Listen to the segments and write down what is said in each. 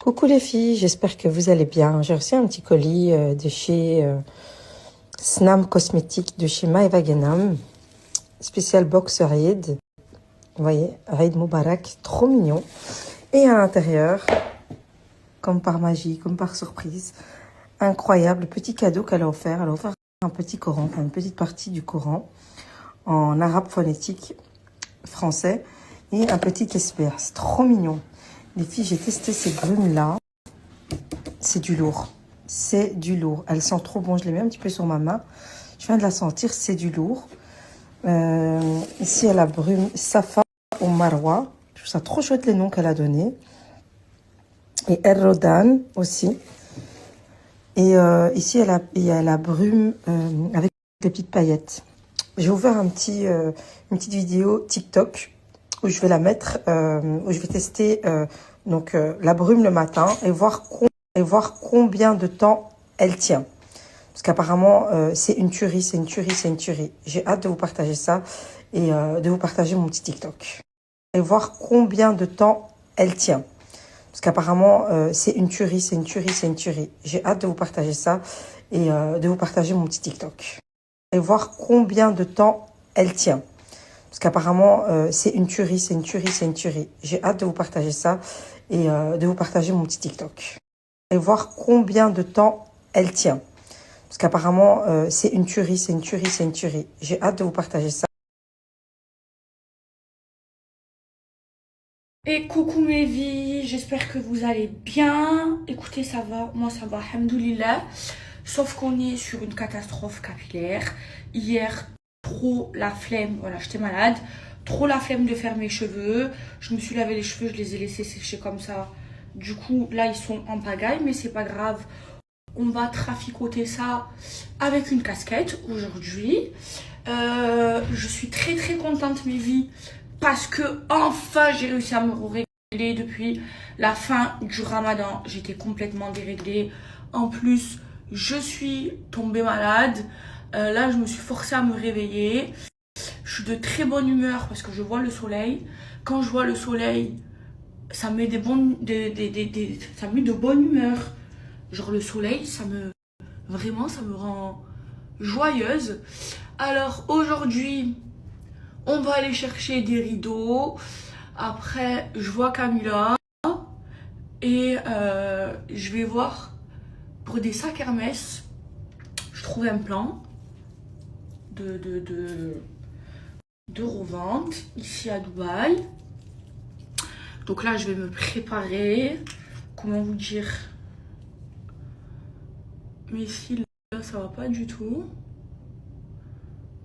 Coucou les filles, j'espère que vous allez bien. J'ai reçu un petit colis de chez Snam Cosmétiques, de chez Maeva Genam, spécial box Raid. Vous voyez, Raid Moubarak, trop mignon. Et à l'intérieur, comme par magie, comme par surprise, incroyable petit cadeau qu'elle a offert. Elle a offert un petit Coran, enfin une petite partie du Coran en arabe phonétique français et un petit esper. C'est trop mignon. Les filles, j'ai testé ces brumes-là. C'est du lourd. C'est du lourd. Elle sent trop bon. Je l'ai mis un petit peu sur ma main. Je viens de la sentir. C'est du lourd. Ici, elle a brume Safa au Marwa. Je trouve ça trop chouette les noms qu'elle a donnés. Et El Rodan aussi. Et ici, il y a la brume avec des petites paillettes. J'ai ouvert une petite vidéo TikTok où je vais la mettre, où je vais tester la brume le matin et voir combien de temps elle tient. Parce qu'apparemment, c'est une tuerie, c'est une tuerie, c'est une tuerie. J'ai hâte de vous partager ça et de vous partager mon petit TikTok. Et voir combien de temps elle tient. Parce qu'apparemment, c'est une tuerie, c'est une tuerie, c'est une tuerie. J'ai hâte de vous partager ça et de vous partager mon petit TikTok. Et voir combien de temps elle tient. Parce qu'apparemment, c'est une tuerie, c'est une tuerie, c'est une tuerie. J'ai hâte de vous partager ça et de vous partager mon petit TikTok. Et voir combien de temps elle tient. Parce qu'apparemment, c'est une tuerie, c'est une tuerie, c'est une tuerie. J'ai hâte de vous partager ça. Et coucou mes vies, j'espère que vous allez bien. Écoutez, ça va, moi ça va, alhamdoulilah. Sauf qu'on est sur une catastrophe capillaire. Hier, trop la flemme, voilà, j'étais malade. Trop la flemme de faire mes cheveux. Je me suis lavé les cheveux, je les ai laissés sécher comme ça. Du coup, là, ils sont en pagaille, mais c'est pas grave. On va traficoter ça avec une casquette aujourd'hui. Je suis très très contente, mes vies, parce que enfin j'ai réussi à me régler depuis la fin du ramadan. J'étais complètement déréglée. En plus, je suis tombée malade. Là, je me suis forcée à me réveiller. Je suis de très bonne humeur parce que je vois le soleil. Quand je vois le soleil, ça me met ça me met de bonne humeur. Genre le soleil, ça me rend joyeuse. Alors aujourd'hui, on va aller chercher des rideaux. Après, je vois Camilla et je vais voir pour des sacs Hermès. Je trouve un plan de revente ici à Dubaï. Donc là, je vais me préparer. Comment vous dire? Mes cils, là, ça va pas du tout.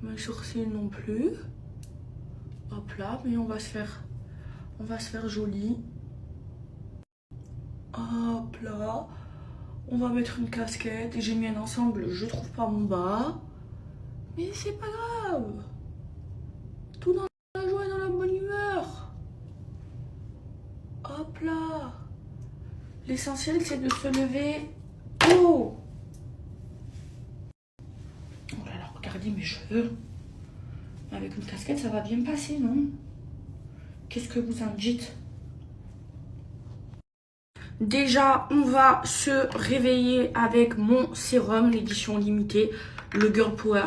Mes sourcils non plus. Hop là, mais on va se faire joli. Hop là. On va mettre une casquette. Et j'ai mis un ensemble, je trouve pas mon bas. Mais c'est pas grave. Tout dans la joie et dans la bonne humeur. Hop là. L'essentiel, c'est de se lever tôt. Oh là là, regardez mes cheveux. Avec une casquette, ça va bien passer, non? Qu'est-ce que vous en dites? Déjà, on va se réveiller avec mon sérum, l'édition limitée, le Girl Power.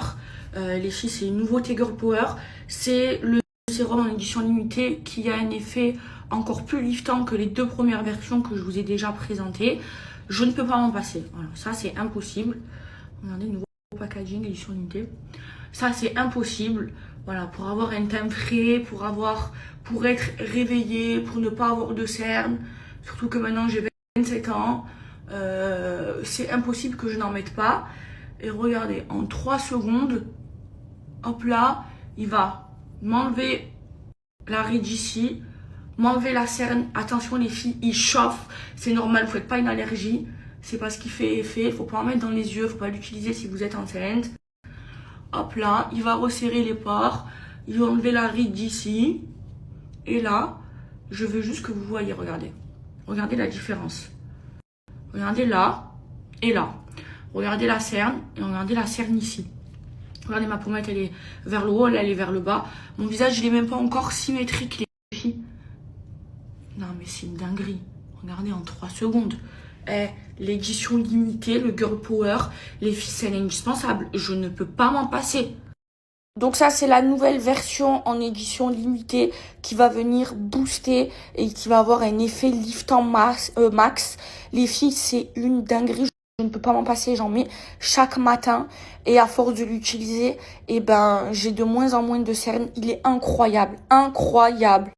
Les filles, c'est une nouveauté Girl Power. C'est le sérum en édition limitée qui a un effet encore plus liftant que les deux premières versions que je vous ai déjà présentées. Je ne peux pas m'en passer. Voilà, ça, c'est impossible. Regardez, nouveau packaging, édition limitée. Ça, c'est impossible. Voilà, pour avoir un teint frais, pour être réveillée, pour ne pas avoir de cernes. Surtout que maintenant j'ai 27 ans. C'est impossible que je n'en mette pas. Et regardez, en 3 secondes, hop là, il va m'enlever la ride ici, m'enlever la cerne. Attention les filles, il chauffe. C'est normal, vous ne faites pas une allergie. C'est pas ce qui fait effet. Il ne faut pas en mettre dans les yeux, il ne faut pas l'utiliser si vous êtes enceinte. Hop là, il va resserrer les pores. Il va enlever la ride d'ici. Et là, je veux juste que vous voyez, regardez. Regardez la différence. Regardez là et là. Regardez la cerne et regardez la cerne ici. Regardez, ma pommette, elle est vers le haut, elle est vers le bas. Mon visage, il est même pas encore symétrique, les filles. Non, mais c'est une dinguerie. Regardez en 3 secondes. L'édition limitée, le Girl Power, les ficelles indispensables. Je ne peux pas m'en passer. Donc ça, c'est la nouvelle version en édition limitée qui va venir booster et qui va avoir un effet liftant max. Les filles, c'est une dinguerie. Je ne peux pas m'en passer. J'en mets chaque matin. Et à force de l'utiliser, eh ben, j'ai de moins en moins de cernes. Il est incroyable. Incroyable.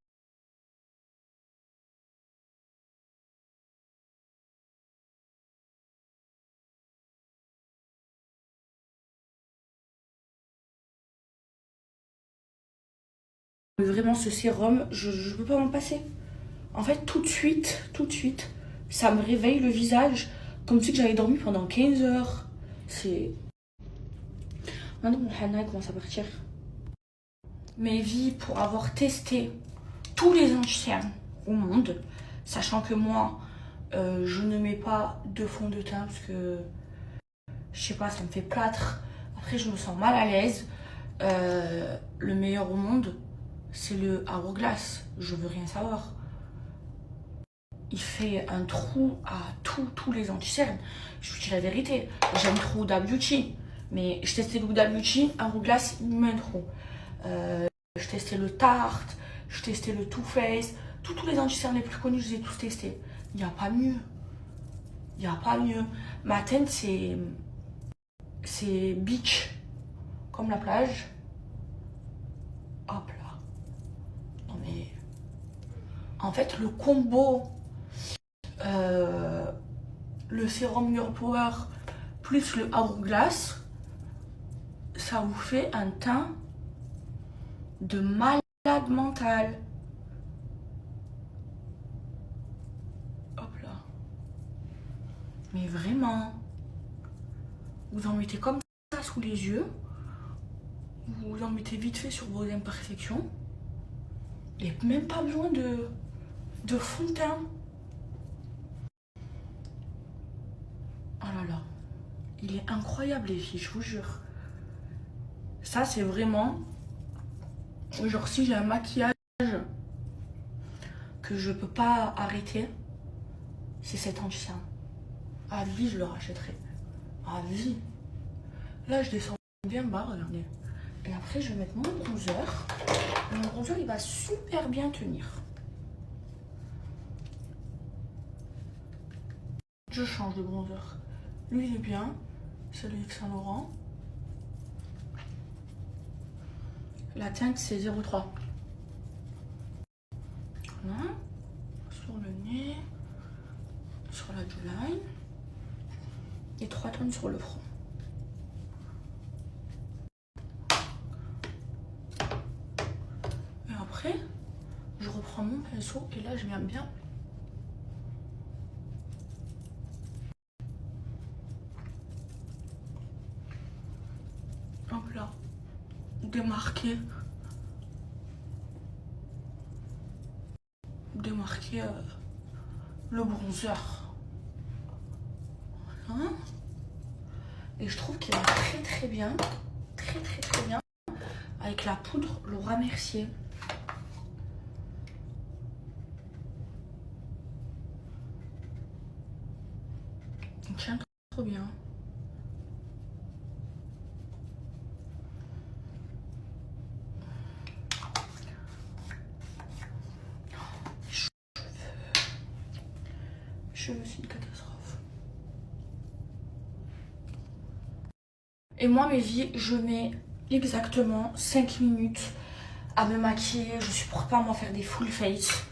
Vraiment, ce sérum, je peux pas m'en passer. En fait, tout de suite, ça me réveille le visage comme si j'avais dormi pendant 15 heures. C'est... Maintenant, mon Hana commence à partir. Mes vies pour avoir testé tous les anti-cernes au monde, sachant que moi, je ne mets pas de fond de teint parce que, je sais pas, ça me fait plâtre. Après, je me sens mal à l'aise. Le meilleur au monde, c'est le Hourglass. Je veux rien savoir. Il fait un trou à tous les anti-cernes. Je vous dis la vérité. J'aime trop Huda Beauty. Mais je testais le Huda Beauty, Hourglass, il me met un trou. Je testais le Tarte, je testais le Too Faced. Tous les anti-cernes les plus connus, je les ai tous testés. Il n'y a pas mieux. Il n'y a pas mieux. Ma teinte, c'est beach. Comme la plage. Hop là. Non mais... En fait, le combo... le sérum Girl Power plus le Hourglass, ça vous fait un teint de malade mental. Hop là. Mais vraiment, vous en mettez comme ça sous les yeux, vous en mettez vite fait sur vos imperfections, et même pas besoin de fond de teint. Oh là là, il est incroyable les filles, je vous jure. Ça c'est vraiment, genre si j'ai un maquillage que je peux pas arrêter, c'est cet anti-cerne. À vie je le rachèterai. À vie. Là je descends bien bas, regardez. Et après je vais mettre mon bronzer. Mon bronzer il va super bien tenir. Je change de bronzer. Lui il est bien, c'est le Yves Saint Laurent. La teinte c'est 03. Voilà. Sur le nez, sur la jawline et 3 tonnes sur le front. Et après, je reprends mon pinceau et là je viens bien. Hop là. Démarquer le bronzer. Voilà. Et je trouve qu'il va très bien, très bien avec la poudre Laura Mercier. Il tient trop bien. Cheveux, c'est une catastrophe. Et moi, mes vies, je mets exactement 5 minutes à me maquiller. Je supporte pas moi faire des full face.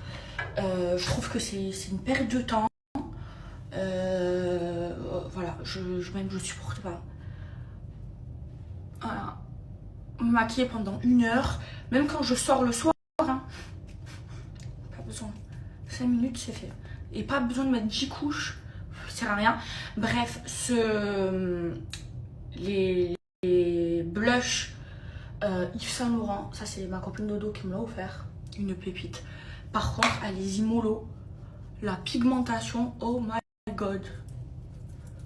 Je trouve que c'est une perte de temps. Voilà, même je supporte pas. Voilà. Me maquiller pendant 1 heure, même quand je sors le soir, hein. Pas besoin. 5 minutes, c'est fait. Et pas besoin de mettre 10 couches, ça sert à rien. Bref, les blushs Yves Saint Laurent, ça c'est ma copine Dodo qui me l'a offert, une pépite. Par contre, allez-y mollo, la pigmentation, oh my god.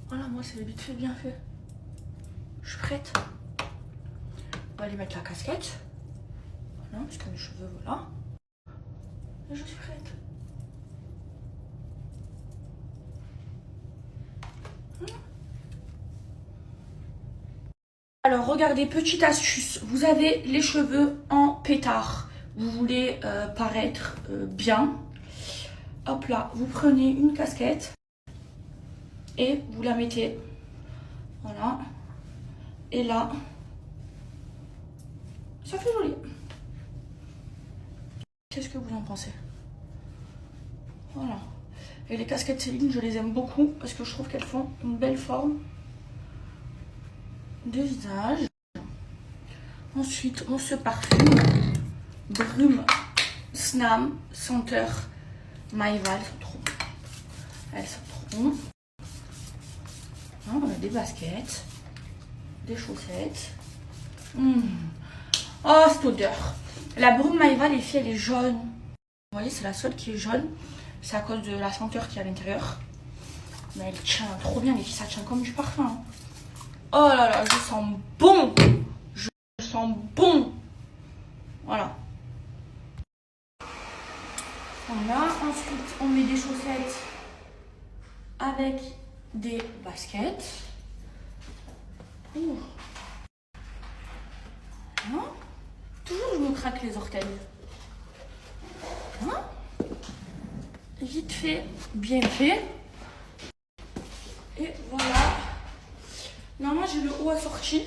Voilà, moi c'est vite fait, bien fait. Je suis prête. On va aller mettre la casquette. Voilà, parce que mes cheveux, voilà. Et je suis prête. Alors regardez, petite astuce, vous avez les cheveux en pétard, vous voulez paraître bien, hop là, vous prenez une casquette et vous la mettez, voilà, et là, ça fait joli. Qu'est-ce que vous en pensez? Voilà. Et les casquettes Céline, je les aime beaucoup parce que je trouve qu'elles font une belle forme de visage. Ensuite, on se parfume. Brume, Snam, senteur Maïva, elles sont trop bonnes. Elles sont trop bonnes. On a des baskets, des chaussettes. Oh, cette odeur. La brume Maïva, les filles, elle est jaune. Vous voyez, c'est la seule qui est jaune. C'est à cause de la senteur qui est à l'intérieur. Mais elle tient trop bien, les filles, ça tient comme du parfum. Hein. Oh là là, je sens bon. Je sens bon. Voilà. Voilà. Ensuite, on met des chaussettes avec des baskets. Ouh. Hein? Toujours, je me craque les orteils. Hein? Vite fait, bien fait. Et voilà. Normalement, j'ai le haut assorti.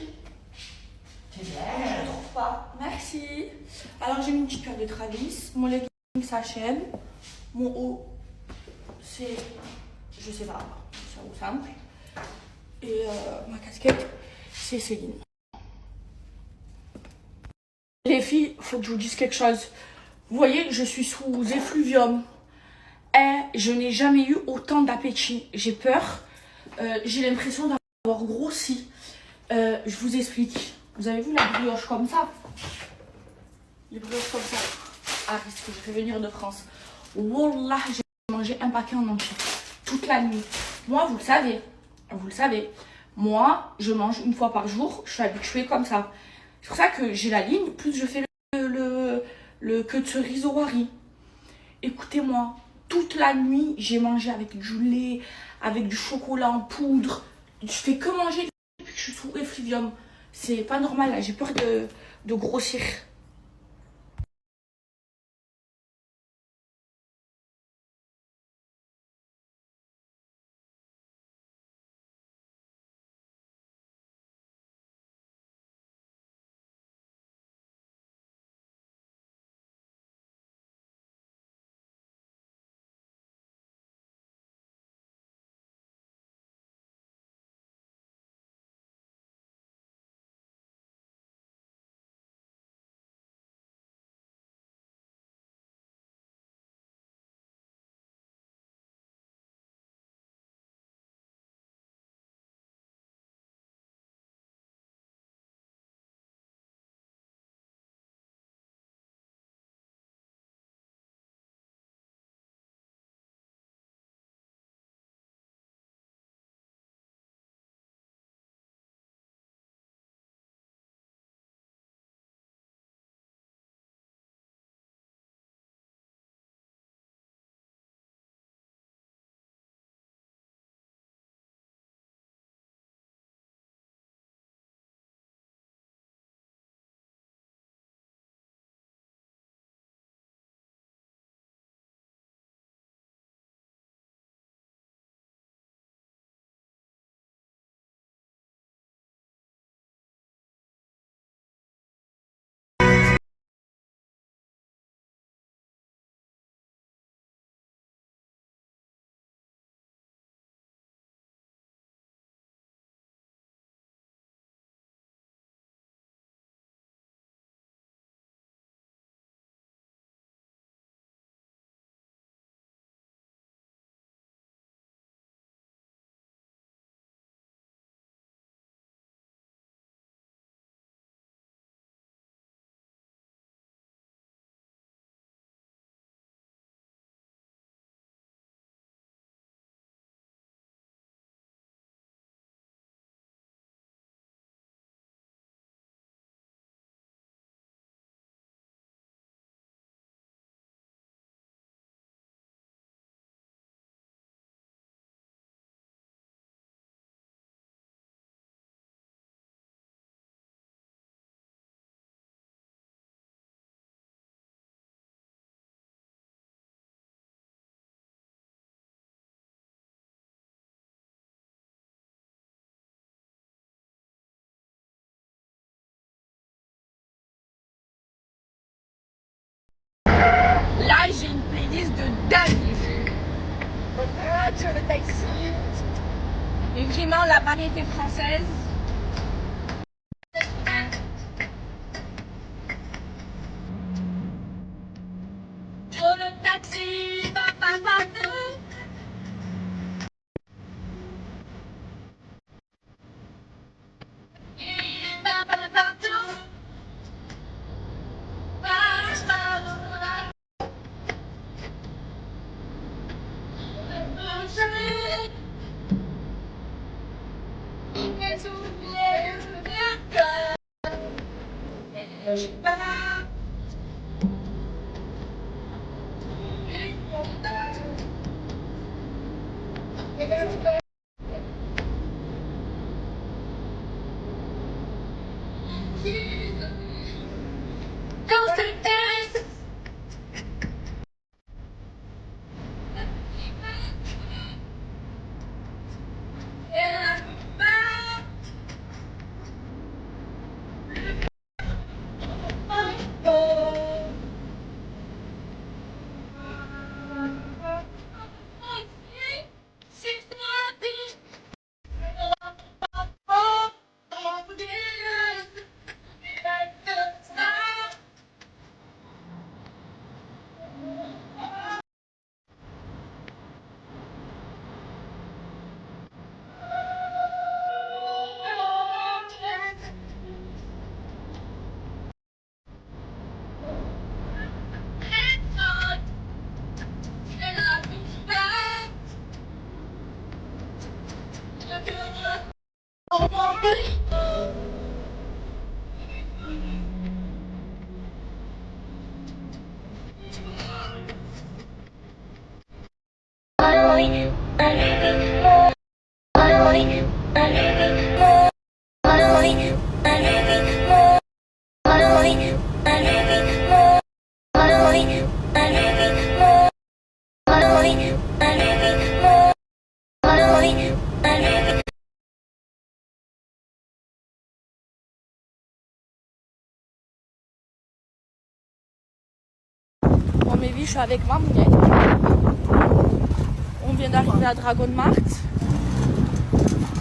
C'est bien. Je ne trouve pas. Merci. Alors, j'ai mis une petite paire de Travis. Mon legging, c'est H&M. Mon haut, c'est, je sais pas, c'est un haut simple. Et ma casquette, c'est Céline. Les filles, faut que je vous dise quelque chose. Vous voyez, je suis sous effluvium. Et je n'ai jamais eu autant d'appétit. J'ai peur. J'ai l'impression d'avoir grossi. Je vous explique. Vous avez vu la brioche comme ça? Les brioches comme ça. Ah, risque que je fais venir de France. Wallah, j'ai mangé un paquet en entier. Toute la nuit. Moi, vous le savez. Vous le savez. Moi, je mange une fois par jour. Je suis habituée comme ça. C'est pour ça que j'ai la ligne. Plus je fais le queue de cerise au wari. Écoutez-moi. Toute la nuit, j'ai mangé avec du lait, avec du chocolat en poudre. Je fais que manger depuis que je suis sous effluvium. C'est pas normal, là. J'ai peur de grossir. sur le taxi. Et vraiment la variété française. Sur le taxi, papa, papa. Bon, mes vies, je suis avec ma mounette. On vient d'arriver à Dragon Mart.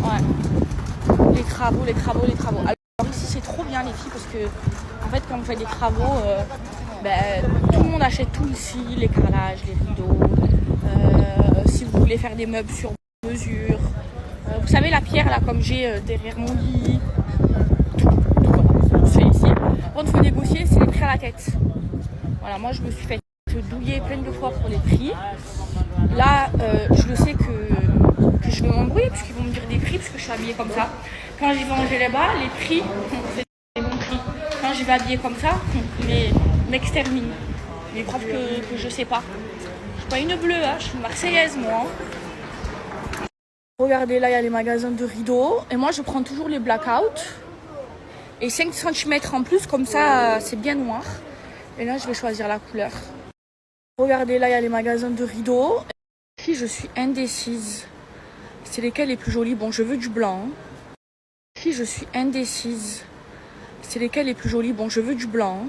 Ouais. Les travaux, les travaux, les travaux. Alors ici, c'est trop bien les filles parce que, en fait, quand on fait des travaux, tout le monde achète tout ici, les carrelages, les rideaux. Si vous voulez faire des meubles sur mesure. Vous savez, la pierre, là, comme j'ai derrière mon lit. Tout se fait ici. Quand il faut négocier, c'est les prix à la tête. Voilà, moi, je me suis fait douiller plein de fois pour les prix. Là, je le sais que je vais m'embrouiller parce qu'ils vont me dire des prix parce que je suis habillée comme ça. Quand j'y vais en là-bas, les prix, c'est des bons prix. Quand j'y vais habillée comme ça, m'exterminent. Ils croient que je sais pas. Je suis pas une bleue, hein, je suis une Marseillaise, moi. Regardez, là, il y a les magasins de rideaux. Et moi, je prends toujours les blackouts. Et 5 cm en plus, comme ça, c'est bien noir. Et là, je vais choisir la couleur. Regardez, là, il y a les magasins de rideaux. Ici, je suis indécise. C'est lesquels les plus jolis? Bon, je veux du blanc. Ici, je suis indécise. C'est lesquels les plus jolis? Bon, je veux du blanc.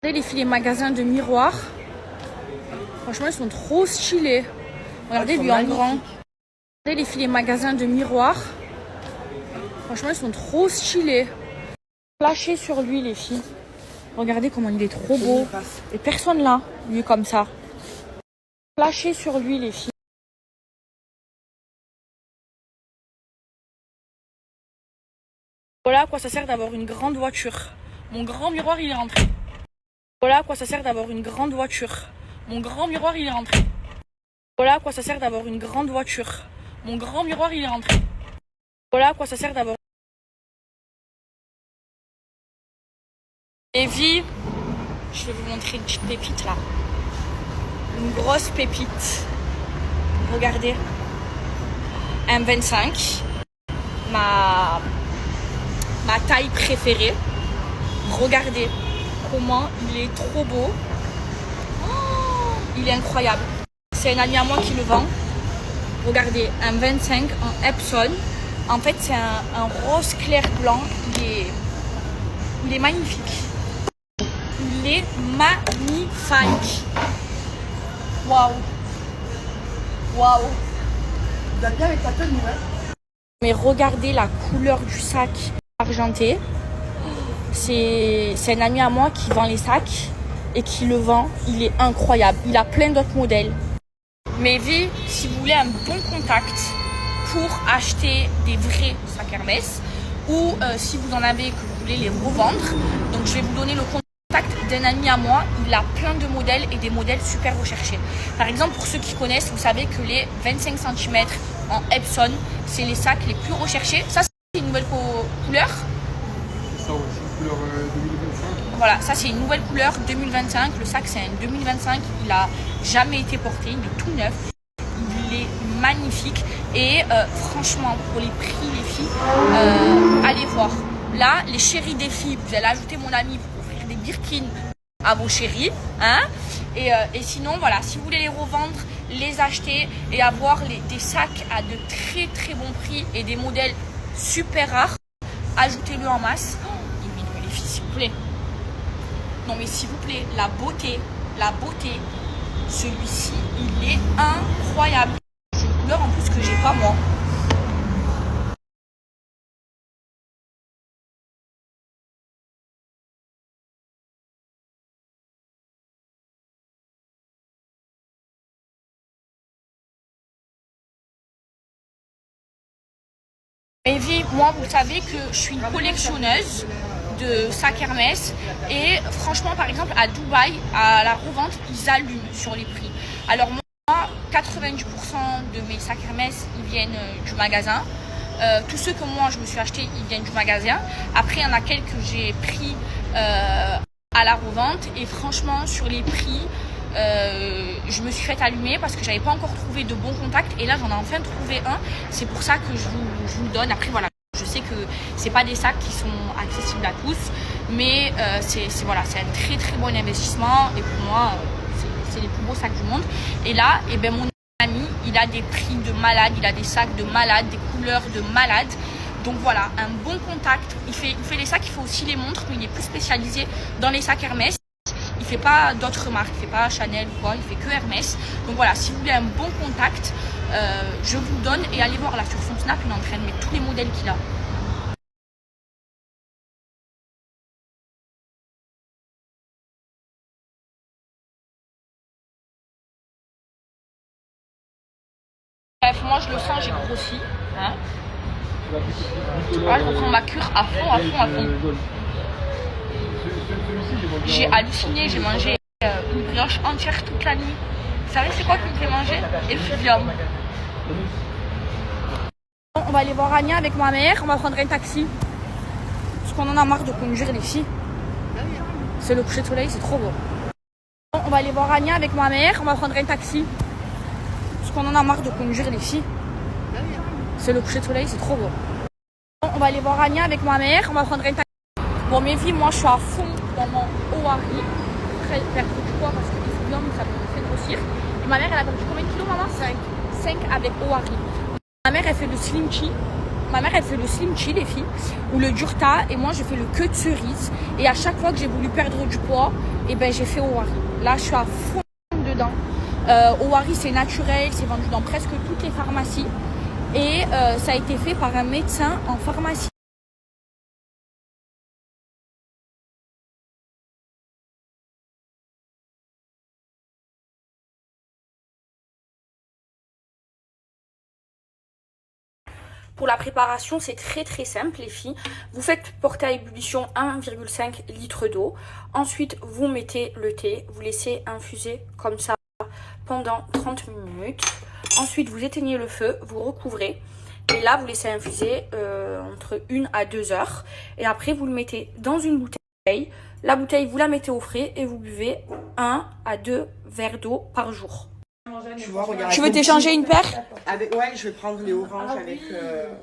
Regardez les filles, les magasins de miroirs. Franchement, ils sont trop stylés. Regardez, vu en grand. Regardez les filles, les magasins de miroirs. Franchement, ils sont trop stylés. Flashez sur lui, les filles. Regardez comment il est trop beau. Et personne là, lui comme ça. Flashez sur lui, les filles. Voilà à quoi ça sert d'avoir une grande voiture. Mon grand miroir, il est rentré. Voilà à quoi ça sert d'avoir une grande voiture. Mon grand miroir, il est rentré. Voilà à quoi ça sert d'avoir une grande voiture. Mon grand miroir, il est rentré. Voilà à quoi ça sert d'avoir... Evie, je vais vous montrer une petite pépite là. Une grosse pépite. Regardez. M25. Ma taille préférée. Regardez comment il est trop beau. Oh, il est incroyable. C'est un ami à moi qui le vend. Regardez, un 25 en Epson. En fait, c'est un rose clair blanc. Il est magnifique. Il est magnifique. Waouh. Waouh. Tu vas bien avec ta tenue, ouais. Mais regardez la couleur du sac argenté. C'est un ami à moi qui vend les sacs et qui le vend. Il est incroyable. Il a plein d'autres modèles. Mais si vous voulez un bon contact pour acheter des vrais sacs Hermès ou si vous en avez que vous voulez les revendre, donc je vais vous donner le contact d'un ami à moi. Il a plein de modèles et des modèles super recherchés. Par exemple, pour ceux qui connaissent, vous savez que les 25 cm en Epson, c'est les sacs les plus recherchés. Ça, c'est une nouvelle couleur. Ça, ouais, c'est une couleur 2025. Voilà, ça c'est une nouvelle couleur 2025. Le sac c'est un 2025. Il a jamais été porté. Il est tout neuf. Il est magnifique. Et franchement, pour les prix, les filles, allez voir. Là, les chéris des filles, vous allez ajouter mon ami pour offrir des Birkin à vos chéris. Hein, et sinon, voilà, si vous voulez les revendre, les acheter et avoir des sacs à de très très bons prix et des modèles super rares, ajoutez-le en masse. Mais les filles, s'il vous plaît. Non mais s'il vous plaît, la beauté, celui-ci, il est incroyable. C'est une couleur en plus que j'ai pas moi. Et puis, moi, vous savez que je suis une collectionneuse de sacs Hermès et franchement, par exemple, à Dubaï, à la revente, ils allument sur les prix. Alors moi, 90% de mes sacs Hermès, ils viennent du magasin. Tous ceux que moi, je me suis acheté, ils viennent du magasin. Après, il y en a quelques que j'ai pris à la revente et franchement, sur les prix, je me suis fait allumer parce que j'avais pas encore trouvé de bons contacts et là j'en ai enfin trouvé un. C'est pour ça que je vous le donne. Après voilà, je sais que c'est pas des sacs qui sont accessibles à tous, mais voilà, c'est un très très bon investissement et pour moi c'est les plus beaux sacs du monde. Et là, mon ami, il a des prix de malade, il a des sacs de malade, des couleurs de malade. Donc voilà, un bon contact. Il fait les sacs, il fait aussi les montres, mais il est plus spécialisé dans les sacs Hermès. Il fait pas d'autres marques, il fait pas Chanel ou quoi, il fait que Hermès. Donc voilà, si vous voulez un bon contact, je vous le donne et allez voir là sur son Snap, il est en train de mettre tous les modèles qu'il a. Bref, moi je le sens, j'ai grossi. Hein, là, je reprends ma cure à fond. J'ai halluciné, j'ai mangé une brioche entière toute la nuit. Vous savez c'est quoi qui me fait manger? Effusium. On va aller voir Anya avec ma mère, on va prendre un taxi. Parce qu'on en a marre de conduire les filles. C'est le coucher de soleil, c'est trop beau. On va aller voir Anya avec ma mère, on va prendre un taxi. Parce qu'on en a marre de conduire les filles. C'est le coucher de soleil, c'est trop beau. On va aller voir Anya avec ma mère, on va prendre un taxi. Bon mes filles, moi je suis à fond dans mon Owari. Très perdre du poids parce que l'effusium ça me fait grossir. Et ma mère elle a perdu combien de kilos maman? 5 avec Owari. Ma mère elle fait le slim chi. Les filles, ou le durta, et moi je fais le queue de cerise. Et à chaque fois que j'ai voulu perdre du poids, et j'ai fait Owari. Là je suis à fond dedans. Owari c'est naturel, c'est vendu dans presque toutes les pharmacies. Et ça a été fait par un médecin en pharmacie. Pour la préparation, c'est très très simple les filles. Vous faites porter à ébullition 1,5 litre d'eau. Ensuite, vous mettez le thé. Vous laissez infuser comme ça pendant 30 minutes. Ensuite, vous éteignez le feu, vous recouvrez. Et là, vous laissez infuser entre 1 à 2 heures. Et après, vous le mettez dans une bouteille. La bouteille, vous la mettez au frais et vous buvez 1 à 2 verres d'eau par jour. Tu vois, regarde. Tu veux t'échanger une paire? Ouais, je vais prendre les oranges avec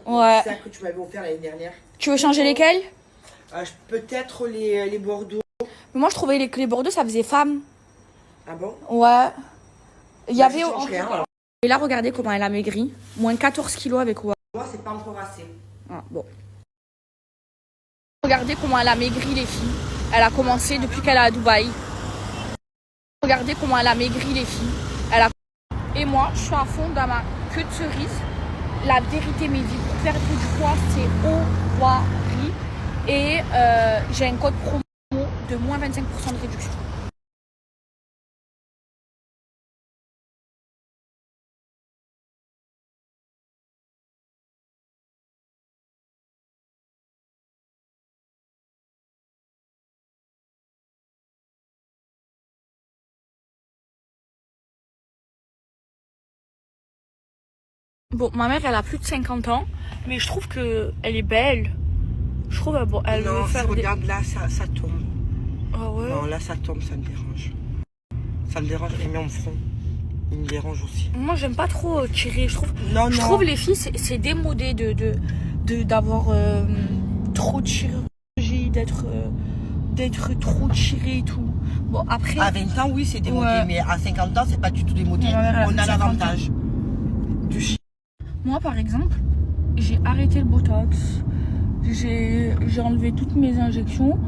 ouais. ça que tu m'avais offert l'année dernière. Tu veux changer lesquels? Peut-être les Bordeaux. Mais moi, je trouvais que les Bordeaux, ça faisait femme. Ah bon? Ouais. Il y avait... Ça change rien, alors. Et là, regardez comment elle a maigri. Moins 14 kilos avec quoi? Moi, c'est pas encore assez. Ah, bon. Regardez comment elle a maigri, les filles. Elle a commencé depuis qu'elle est à Dubaï. Regardez comment elle a maigri, les filles. Et moi, je suis à fond dans ma queue de cerise. La vérité, mes vies, pour perdre du poids, c'est Owari. Et j'ai un code promo de moins 25% de réduction. Bon, ma mère, elle a plus de 50 ans, mais je trouve qu'elle est belle. Je trouve bon, elle Non, veut faire regarde là, ça tombe. Ah ouais. Non, là, ça tombe, ça me dérange. Ça me dérange, et mon front, il me dérange aussi. Moi, j'aime pas trop tirer. Je Non. trouve les filles, c'est démodé d'avoir trop de chirurgie, d'être trop tiré et tout. Bon, après... À 20 ans, oui, c'est démodé, Ouais. mais à 50 ans, c'est pas du tout démodé. Ma mère, elle a On plus a de 50 l'avantage du chien. Moi, par exemple, j'ai arrêté le Botox. J'ai enlevé toutes mes injections.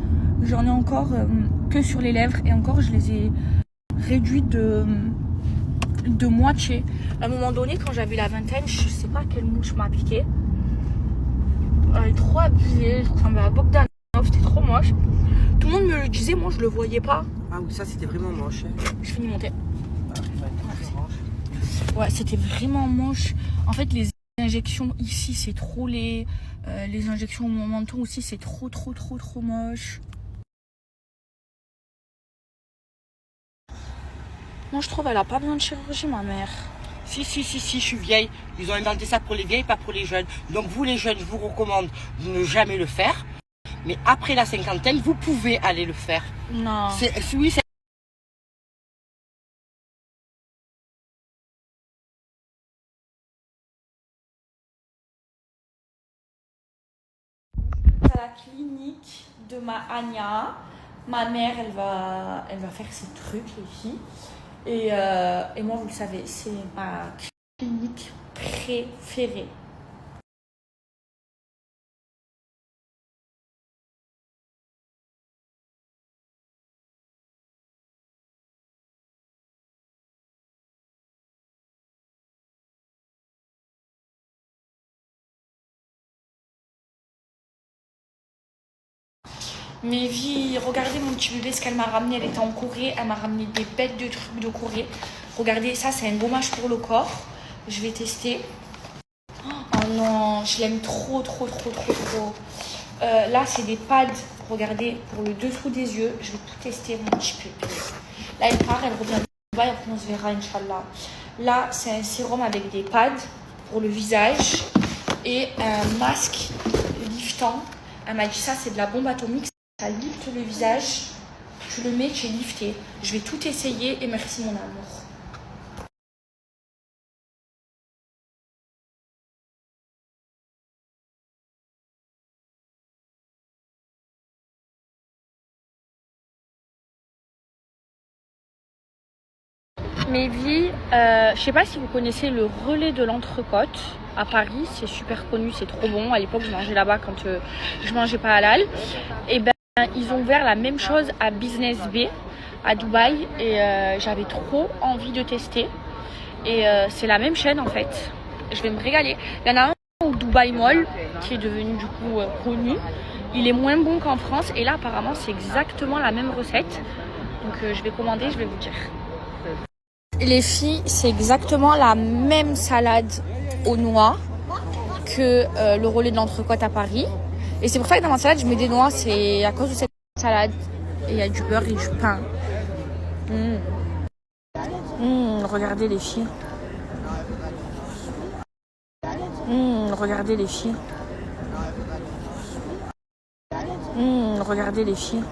J'en ai encore que sur les lèvres. Et encore, je les ai réduites de moitié. À un moment donné, quand j'avais la vingtaine, je sais pas quelle mouche m'a piqué. Elle est trop abusée. Je ressemblais à Bogdanov. C'était trop moche. Tout le monde me le disait. Moi, je le voyais pas. Ah oui, ça, c'était vraiment moche. Je finis mon thé. Ouais, c'était vraiment moche. En fait, les injections ici, c'est trop laid. Les injections au menton aussi, c'est trop moche. Moi, je trouve elle a pas besoin de chirurgie, ma mère. Si, je suis vieille. Ils ont inventé ça pour les vieilles, pas pour les jeunes. Donc vous, les jeunes, je vous recommande de ne jamais le faire. Mais après la cinquantaine, vous pouvez aller le faire. Non. Oui, c'est... À la clinique de ma Anya, ma mère, elle va faire ses trucs, les filles. Et moi, vous le savez, c'est ma clinique préférée. Mes vies, regardez mon petit bébé, ce qu'elle m'a ramené, elle était en Corée, elle m'a ramené des bêtes de trucs de Corée. Regardez, ça c'est un gommage pour le corps, je vais tester. Oh non, je l'aime trop. Là c'est des pads, regardez, pour le dessous des yeux, je vais tout tester mon petit bébé. Là elle part, elle revient de Dubaï, après on se verra Inch'Allah. Là c'est un sérum avec des pads pour le visage et un masque liftant. Elle m'a dit ça c'est de la bombe atomique. Ça lifte le visage, tu le mets, tu es lifté. Je vais tout essayer et merci mon amour. Mes vies, je sais pas si vous connaissez le relais de l'Entrecôte à Paris, c'est super connu, c'est trop bon. À l'époque je mangeais là-bas quand je mangeais pas halal. Et ben ils ont ouvert la même chose à Business Bay, à Dubaï, et j'avais trop envie de tester. Et c'est la même chaîne en fait. Je vais me régaler. Il y en a un au Dubaï Mall qui est devenu du coup connu. Il est moins bon qu'en France et là apparemment c'est exactement la même recette. Donc je vais commander, je vais vous dire. Les filles, c'est exactement la même salade aux noix que le relais de l'Entrecôte à Paris. Et c'est pour ça que dans ma salade, je mets des noix. C'est à cause de cette salade. Et il y a du beurre et du pain. Regardez les filles. Regardez les filles. Regardez les filles.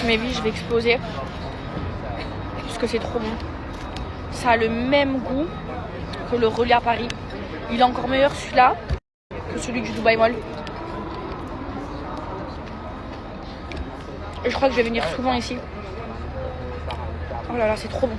Mes vies, je vais exploser. Parce que c'est trop bon. Ça a le même goût que le relais à Paris. Il est encore meilleur celui-là que celui du Dubaï Mall. Et je crois que je vais venir souvent ici. Oh là là, c'est trop bon.